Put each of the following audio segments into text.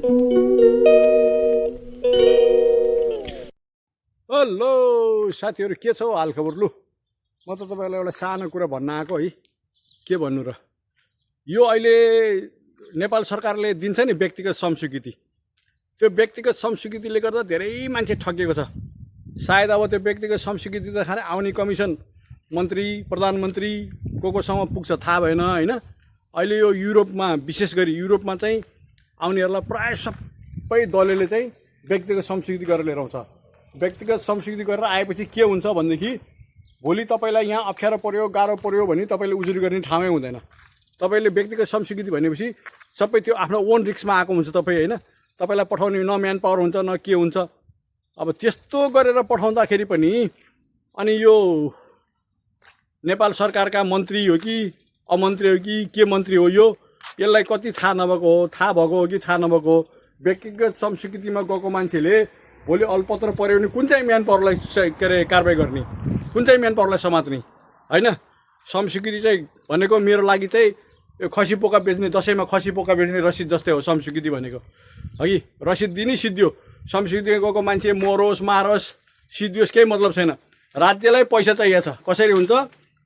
Hello साथीहरू, के छ हौ हालखबर? लु, म त तपाईँलाई एउटा सानो कुरा भन्न आएको है। के भन्नु र, यो अहिले नेपाल सरकारले दिन्छ नि व्यक्तिगत श्रमस्वीकृति। त्यो व्यक्तिगत श्रमस्वीकृतिले गर्दा धेरै मान्छे ठगिएको छ। सायद अब त्यो व्यक्तिगत श्रमस्वीकृति त खालि आउने कमिसन मन्त्री प्रधानमन्त्री कोसँग पुग्छ थाहा भएन होइन। अहिले यो युरोपमा, विशेष गरी युरोपमा चाहिँ आउनेहरूलाई प्राय सबै दलले चाहिँ व्यक्तिगत श्रमस्वीकृति गरेर लिएर आउँछ। व्यक्तिगत श्रमस्वीकृति गरेर आएपछि के हुन्छ भनेदेखि भोलि तपाईँलाई यहाँ अप्ठ्यारो पर्यो, गाह्रो पर्यो भने तपाईँले उजुरी गर्ने ठाउँै हुँदैन। तपाईँले व्यक्तिगत श्रमस्वीकृति भनेपछि सबै त्यो आफ्नो ओन रिस्कमा आएको हुन्छ तपाईँ होइन। तपाईँलाई पठाउने न म्यान पावर हुन्छ न के हुन्छ। अब त्यस्तो गरेर पठाउँदाखेरि पनि अनि यो नेपाल सरकारका मन्त्री हो कि अमन्त्री हो कि के मन्त्री हो, यसलाई कति थाहा नभएको हो, थाहा भएको हो कि थाहा नभएको हो। व्यक्तिगत श्रमस्वीकृतिमा गएको मान्छेले भोलि अलपत्र पऱ्यो भने कुन चाहिँ म्यान पावरलाई के अरे कारबाही गर्ने, कुन चाहिँ म्यान पावरलाई समात्ने होइन। श्रमस्वीकृति चाहिँ भनेको मेरो लागि चाहिँ यो खसी पोका बेच्ने, दसैँमा खसी पोका बेच्ने रसिद जस्तै हो श्रमस्वीकृति भनेको है। रसिद दिने सिद्धियो। श्रमस्वीकृति गएको मान्छे मरोस् मारोस् सिद्धियोस् केही मतलब छैन। राज्यलाई पैसा चाहिएको छ। कसरी हुन्छ?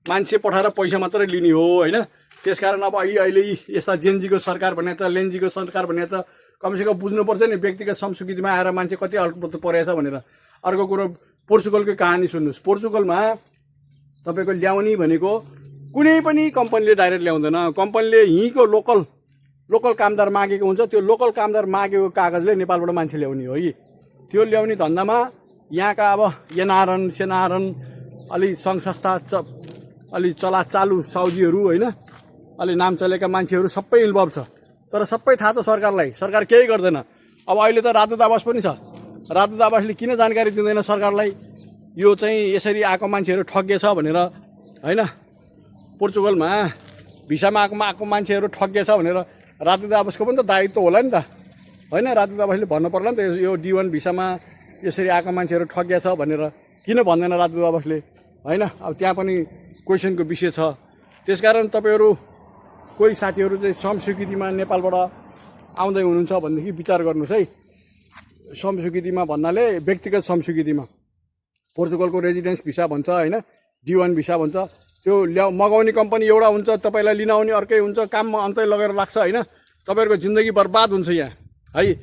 मान्छे पठाएर पैसा मात्रै लिने हो होइन। त्यसकारण अब अहिले यस्ता जेनजीको सरकार भनेको छ, लेन्जीको सरकार भनेको छ, कमसेकम बुझ्नुपर्छ नि व्यक्तिगत श्रमस्वीकृतिमा आएर मान्छे कति अल्पत्र परेछ भनेर। अर्को कुरो, पोर्चुगलको कहानी सुन्नुहोस्। पोर्चुगलमा तपाईँको ल्याउने भनेको कुनै पनि कम्पनीले डाइरेक्ट ल्याउँदैन। कम्पनीले यहीँको लोकल कामदार मागेको हुन्छ। त्यो लोकल कामदार मागेको कागजले नेपालबाट मान्छे ल्याउने हो कि। त्यो ल्याउने धन्दामा यहाँका अब एनआरएन सेनारन अलि सङ्घ संस्था अलि चालु साउजीहरू होइन, अलि नाम चलेका मान्छेहरू सबै इन्भल्भ छ। तर सबै थाहा छ सरकारलाई, सरकार केही गर्दैन। अब अहिले त राजदूत आवास पनि छ। राजदूत आवासले किन जानकारी दिँदैन सरकारलाई यो चाहिँ यसरी आएको मान्छेहरू ठगिएछ भनेर होइन। पोर्चुगलमा भिसामा आएको मान्छेहरू ठगिएछ भनेर राजदूत आवासको पनि त दायित्व होला नि त होइन। राजदूत आवासले भन्नु पर्ला नि त यो D1 भिसामा यसरी आएको मान्छेहरू ठगिएछ भनेर किन भन्दैन राजदूत आवासले होइन। अब त्यहाँ पनि क्वेसनको विषय छ। त्यसकारण तपाईँहरू कोही साथीहरू चाहिँ श्रमस्वीकृतिमा नेपालबाट आउँदै हुनुहुन्छ भनेदेखि विचार गर्नुहोस् है। श्रमस्वीकृतिमा भन्नाले व्यक्तिगत श्रमस्वीकृतिमा पोर्चुगलको रेजिडेन्स भिसा भन्छ होइन, D1 भिसा भन्छ। त्यो मगाउने कम्पनी एउटा हुन्छ, तपाईँलाई लिन आउने अर्कै हुन्छ, काममा अन्तै लगेर लाग्छ होइन। तपाईँहरूको जिन्दगी बर्बाद हुन्छ यहाँ है।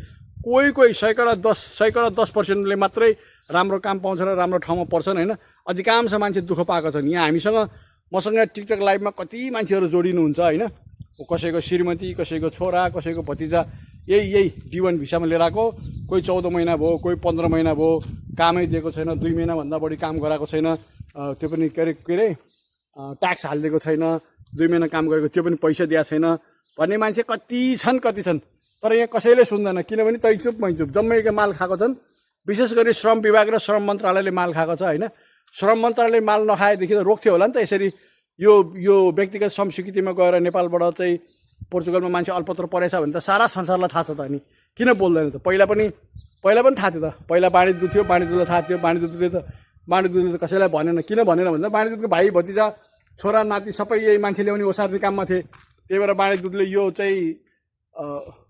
कोही सैकडा 10% मात्रै राम्रो काम पाउँछ र राम्रो ठाउँमा पर्छन् होइन। अधिकांश मान्छे दुःख पाएको छन्। यहाँ मसँग टिकटक लाइभमा कति मान्छेहरू जोडिनुहुन्छ होइन। कसैको श्रीमती, कसैको छोरा, कसैको भतिजा यही D1 भिसामा लिएर आएको। कोही 14 महिना भयो, कोही 15 महिना भयो, कामै दिएको छैन, 2 महिनाभन्दा बढी काम गराएको छैन। त्यो पनि के अरे ट्याक्स हालिदिएको छैन, 2 महिना काम गरेको त्यो पनि पैसा दिएको छैन भन्ने मान्छे कति छन्। तर यहाँ कसैले सुन्दैन, किनभने तैचुप मैचुप जम्मैको माल खाएको छन्। विशेष गरी श्रम विभाग र श्रम मन्त्रालयले माल खाएको छ होइन। श्रम मन्त्रालयले माल नखाएदेखि त रोक्थ्यो होला नि त यसरी। यो व्यक्तिगत श्रमस्वीकृतिमा गएर नेपालबाट चाहिँ पोर्चुगलमा मान्छे अल्पत्र परेछ भने त सारा संसारलाई थाहा छ त। अनि किन बोल्दैन त? पहिला पनि थाहा थियो त। पहिला वाणिज्य थियो, वाणिज्यलाई थाहा थियो। वाणिज्यले त कसैलाई भनेन। किन भनेन भन्दा वाणिज्यको भाइ भतिजा छोरा नाति सबै यही मान्छे ल्याउने ओसार्ने काममा थिए। त्यही भएर वाणिज्यले यो चाहिँ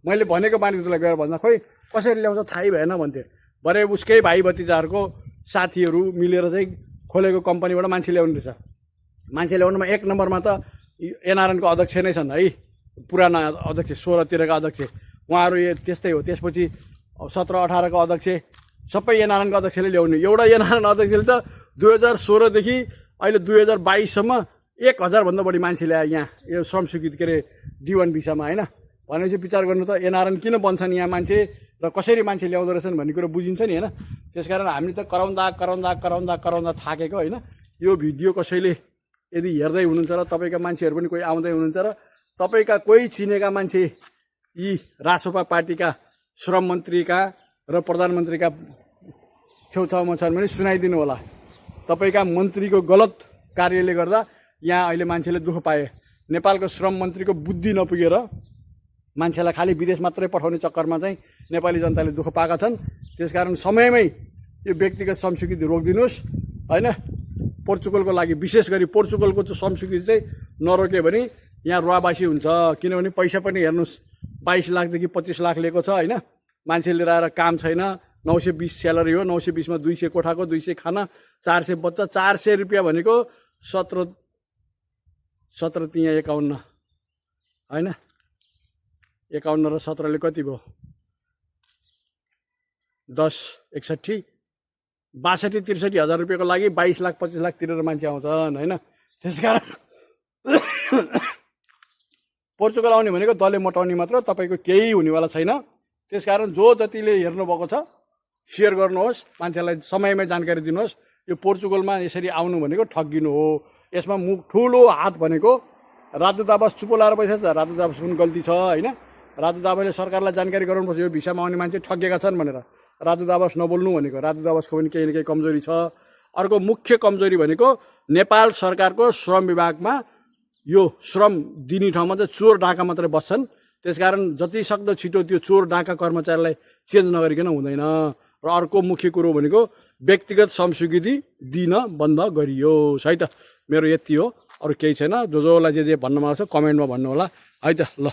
मैले भनेको वाणिज्यलाई गएर भन्दा खोइ कसरी ल्याउँछ थाहै भएन भन्थे। भरे उसकै भाइ भतिजाहरूको साथीहरू मिलेर चाहिँ खोलेको कम्पनीबाट मान्छे ल्याउने रहेछ। मान्छे ल्याउनुमा 1 नम्बरमा त एनआरएनको अध्यक्ष नै छन् है। पुराना अध्यक्ष 16 का अध्यक्ष उहाँहरू त्यस्तै हो। त्यसपछि 17-18 का अध्यक्ष सबै एनआरएनको अध्यक्षले ल्याउने। एउटा एनआरएन अध्यक्षले त 2016 देखि अहिले 2022 सम्म 1000 भन्दा बढी मान्छे ल्याए यहाँ यो श्रमस्वीकृति के अरे D1 भिसामा होइन। भनेपछि विचार गर्नु त एनआरएन किन बन्छन् यहाँ मान्छे र कसरी मान्छे ल्याउँदो रहेछन् भन्ने कुरो बुझिन्छ नि होइन। त्यसकारण हामीले त कराउँदा थाकेको होइन। यो भिडियो कसैले यदि हेर्दै हुनुहुन्छ र तपाईँका मान्छेहरू पनि कोही आउँदै हुनुहुन्छ र तपाईँका कोही चिनेका मान्छे यी रासोपा पार्टीका श्रम मन्त्रीका र प्रधानमन्त्रीका छेउछाउमा छन् भने सुनाइदिनु होला। तपाईँका मन्त्रीको गलत कार्यले गर्दा यहाँ अहिले मान्छेले दुःख पाए। नेपालको श्रम मन्त्रीको बुद्धि नपुगेर मान्छेलाई खालि विदेश मात्रै पठाउने चक्करमा चाहिँ नेपाली जनताले दुःख पाएका छन्। त्यसकारण समयमै यो व्यक्तिगत श्रमस्वीकृति रोकिदिनुहोस् होइन। पोर्चुगलको लागि विशेष गरी पोर्चुगलको चाहिँ श्रमस्वीकृति चाहिँ नरोक्यो भने यहाँ रुवाबासी हुन्छ। किनभने पैसा पनि हेर्नुहोस् 22 लाखदेखि 25 लाख लिएको छ होइन। मान्छे लिएर आएर काम छैन, 920 स्यालेरी हो, 920 मा 200 कोठाको, 200 खाना, 400 बच्चा, 400 रुपियाँ भनेको 17 तिया 51 होइन, 51 र 17 ले कति भयो, 10 61 62-63 हजार रुपियाँको लागि 22 लाख 25 लाख तिरेर मान्छे आउँछन् होइन। त्यसकारण पोर्चुगल आउने भनेको दले मटाउने मात्र, तपाईँको केही हुनेवाला छैन। त्यसकारण जो जतिले हेर्नुभएको छ सेयर गर्नुहोस्, मान्छेलाई समयमै जानकारी दिनुहोस्। यो पोर्चुगलमा यसरी आउनु भनेको ठगिनु हो। यसमा ठुलो हात भनेको राजु दाबस चुपो लाएर बसेछ। राजु दाबसको पनि गल्ती छ होइन। राजु दाबसले सरकारलाई जानकारी गराउनुपर्छ यो भिसामा आउने मान्छे ठगिएका छन् भनेर। राजु दाबस नबोल्नु भनेको, राजु दाबसको पनि केही न केही कमजोरी छ। अर्को मुख्य कमजोरी भनेको नेपाल सरकारको श्रम विभागमा यो श्रम दिने ठाउँमा चाहिँ चोर डाका मात्रै बस्छन्। त्यसकारण जति सक्दो छिटो त्यो चोर डाका कर्मचारीलाई चेन्ज नगरिकन हुँदैन। र अर्को मुख्य कुरो भनेको व्यक्तिगत श्रमस्वीकृति दिन बन्द गरियोस् है त। मेरो यति हो, अरू केही छैन। जसलाई जे भन्न मन छ कमेन्टमा भन्नु होला है त। ल।